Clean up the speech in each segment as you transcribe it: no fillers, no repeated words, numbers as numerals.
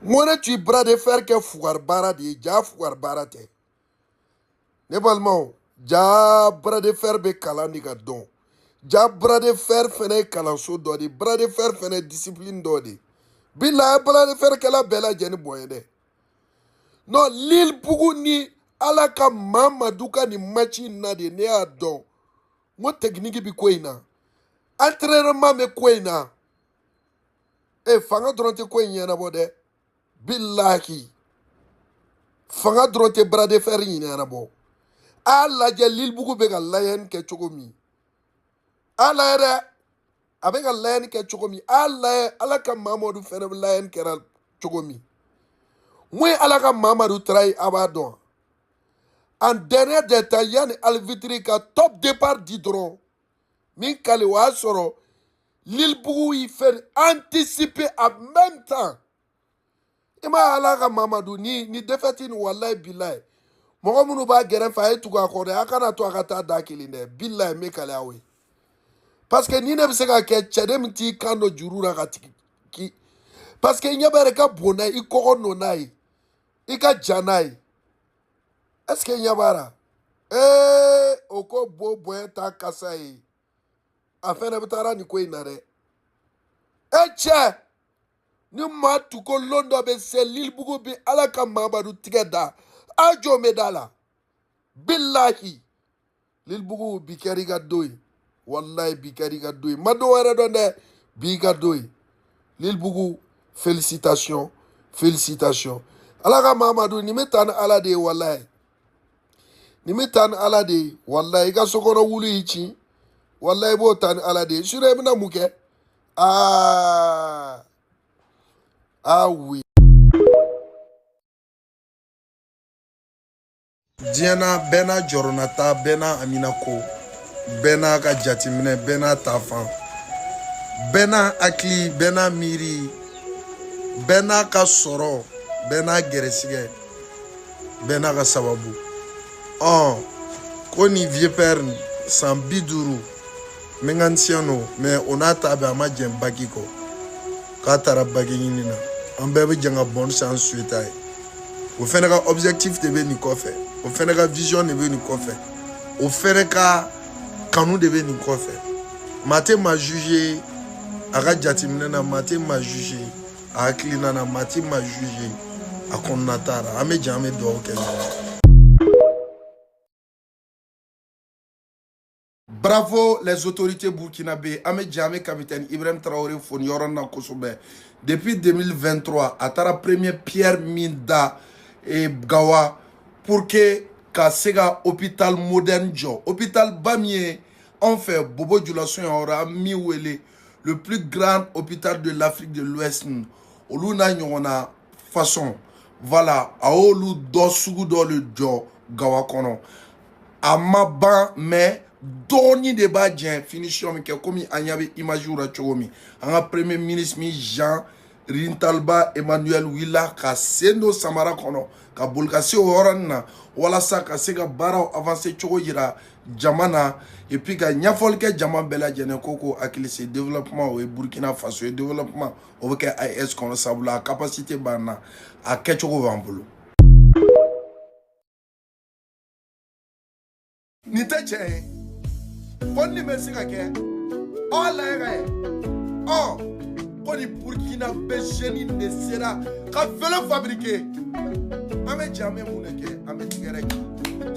Moi, tu bras de fer que fouar barade, ja fouar barate. Nébalement, ja bras de fer be kalaniga don. Ja bras de fer fene kalanso dodi, bras de fer fene discipline dodi. Bila bras de fer kala bela jeni boyede. Non, l'île Bougou ni alaka mamaduka ni machi na de ne a don. Mo technique bi kwena. Entraînement me kwena. Fanga dronte kwenya na bode. Billahi. Fanga dronte bras de fer yina na bo. Ala je l'île Bougou be ga layen ke chogomi. Ala ere abega layen ke chogomi. Ala alaka mamadou fene layen ke ral chogomi. Mwen alaka mamadou trai abadon. En dernier détail, Yann Alvitri ka top départ d'Hydron. Min kali wa soro. L'île Bougou y fait anticiper en même temps. Ima alaka mamadou ni defetin wallahi billahi. Moko munu ba geren fa etu ka kore akana to akata da kilinde billahi me kali awe. Parce que ni ne be se ka ke chedem ti kando jurura ka ki. Parce que nyabere ka bona I koko no nai. I ka janai. Est-ce que nyabara? Oko bo boy ta kasa yi. Afene butara ni kwe nare. Eche! Ni ma tuko londo be se l'île Bougou bi alaka mabadu tigeda. Ajo medala. Billahi. L'île Bougou bi keriga doi. Wallahi bi keriga doi. Mado wera donde bi ga doi. L'île Bougou, félicitations. Félicitations. Alaka mamadou ni metan alade wallahi. Ni metan alade wallahi ga sokono wulu ichi. Wallahi bo tan alade. Shure mina muke. Ah oui. Diana bena joronata bena aminako bena ka jatimine bena tafan bena akli bena miri bena ka soro bena geresige bena ka sababu ko ni vieux père san biduru mengansiano mais onata ba ma jem bagiko ka tara bagini na ambe janga bon sans suite ay o fene ka objectif de be ni ko fe o fene ka vision de be ni ko fe o fene ka kanu de be ni ko fe mate ma juger aga jatimina na mate ma juger a klina na mate ma juger a konnatara ame jame do ke Bravo les autorités burkinabé. Ame Djame capitaine Ibrahim Traoré Fonyorana Kosobe. Depuis 2023, à la première pierre Minda et Gawa pour que Kasega hôpital moderne jo. Hôpital Bamié, en fait, Bobo Djoulason aura miwele le plus grand hôpital de l'Afrique de l'Ouest. Oluna nyona façon. Voilà, aolu do sugu do le jo Gawa kono. Amaban mais doni de ba djen finition mi ke komi anyabe imajura chogomi anga premier ministre mi Jean Rintalba Emmanuel Willa ka sendo samara kono ka bolkasi oranna wala sa ka sega bara avancer chogo yira jamana et puis ka nyafol ke jama bela jene koko akilise développement au Burkina Faso développement au ke AS kono sabula capacité bana a kechogo vambulu ni teche Koni mesika ke Ola ere Koni Burkina Bejeni ne sera Ka velo fabriquer Ame jame mouneke Ame tigereki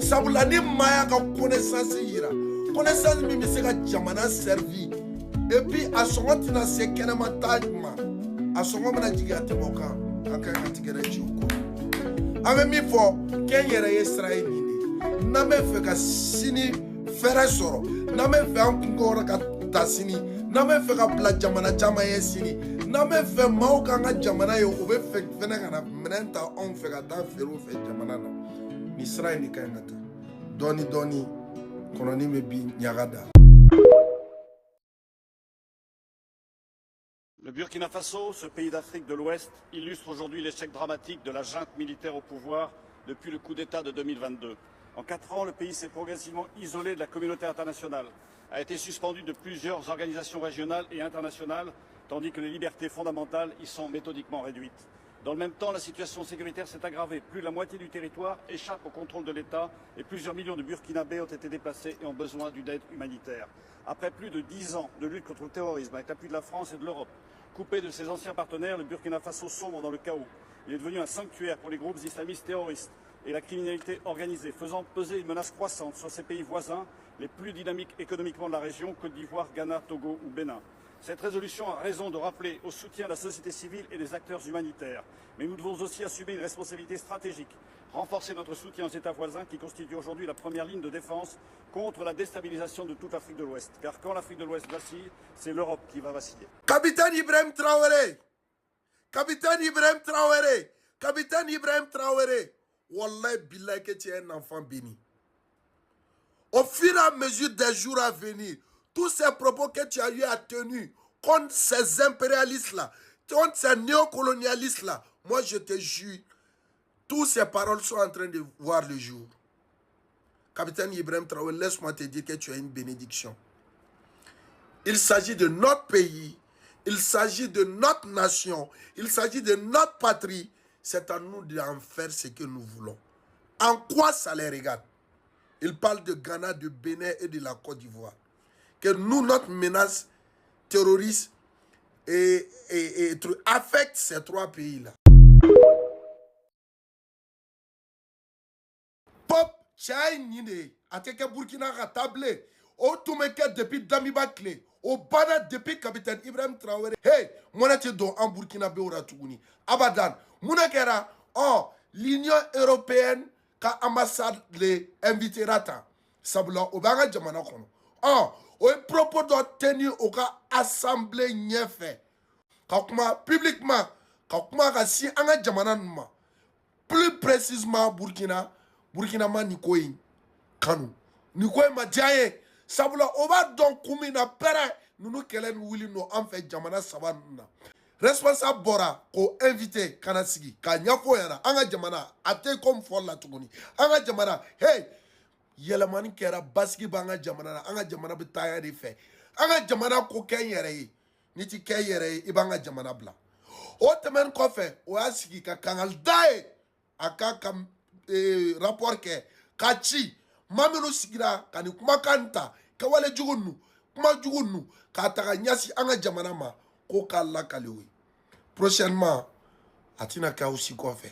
Sabula ni maya ka connaissance yira Connaissance mi mesika jamana servi Et puis a songo tina se kenema tajma A songo mena jiga temoka Anka ka tigereki uko Ame mi fo Ken yere yesra nini Name feka sini Fere soro na me fe an ngora ka tasini na me fe ka bla jamana jama ye sini na me fe maw ka nga jamana ye o be fe fene kana menenta on fe ka ta fero fe jamana na ni Israël ni kayata doni kononi me bi nyagada. Le Burkina Faso, ce pays d'Afrique de l'Ouest, illustre aujourd'hui l'échec dramatique de la junte militaire au pouvoir depuis le coup d'État de 2022. En 4 ans, le pays s'est progressivement isolé de la communauté internationale, a été suspendu de plusieurs organisations régionales et internationales, tandis que les libertés fondamentales y sont méthodiquement réduites. Dans le même temps, la situation sécuritaire s'est aggravée. Plus de la moitié du territoire échappe au contrôle de l'État et plusieurs millions de Burkinabés ont été déplacés et ont besoin d'une aide humanitaire. Après plus de 10 ans de lutte contre le terrorisme, avec l'appui de la France et de l'Europe, coupé de ses anciens partenaires, le Burkina Faso sombre dans le chaos. Il est devenu un sanctuaire pour les groupes islamistes terroristes et la criminalité organisée, faisant peser une menace croissante sur ses pays voisins, les plus dynamiques économiquement de la région, Côte d'Ivoire, Ghana, Togo ou Bénin. Cette résolution a raison de rappeler au soutien de la société civile et des acteurs humanitaires. Mais nous devons aussi assumer une responsabilité stratégique, renforcer notre soutien aux États voisins qui constituent aujourd'hui la première ligne de défense contre la déstabilisation de toute l'Afrique de l'Ouest. Car quand l'Afrique de l'Ouest vacille, c'est l'Europe qui va vaciller. Capitaine Ibrahim Traoré, Capitaine Ibrahim Traoré, Capitaine Ibrahim Traoré, Wallah billah que tu es un enfant béni. Au fur et à mesure des jours à venir, tous ces propos que tu as eu à tenir contre ces impérialistes-là, contre ces néocolonialistes-là, moi je te jure, toutes ces paroles sont en train de voir le jour. Capitaine Ibrahim Traoré, laisse-moi te dire que tu as une bénédiction. Il s'agit de notre pays, il s'agit de notre nation, il s'agit de notre patrie. C'est à nous d'en faire ce que nous voulons. En quoi ça les regarde? Il parle de Ghana, de Bénin et de la Côte d'Ivoire. Que nous, notre menace terroriste affecte ces trois pays-là. Pop, Tchaï Nine, Ateke Burkina Ratable, O Toumeke depuis Damiba Clé, O Bana depuis Capitaine Ibrahim Traoré. Hey, moi je do en Burkina Beora Tougouni. Abadan, Mounakera, oh, l'Union européenne, ka ambassade les invité rata. Sabula, Obaga Jamana Kono. Oh, o propos de tenir au cas assemblée nyefé. Kakuma publiquement, kakuma kasi anga jamana numa. Plus précisément Burkina ma nikoyin kanu. Nikoyin ma jaye. Sabula oba don kumi na pere nunu kelen wili no anfe jamana sabanuna. Responsable bora ko invité kanasigi ka nyafo yana anga jamana ate comme fol la tuguni. Anga jamana hey yelamani kera baski banga jamana na anga jamana bi taya de fe anga jamana ko ken yere yi ni ti ken yere yi ibanga jamana bla o temen ko fe o asigi ka kangal dae aka kam rapport ke ka ci mamelu sigira kani kuma kanta ka wale jugunu kuma jugunu ka taga nyasi anga jamana ma ko kala kalewi prochainement atina ka aussi ko fe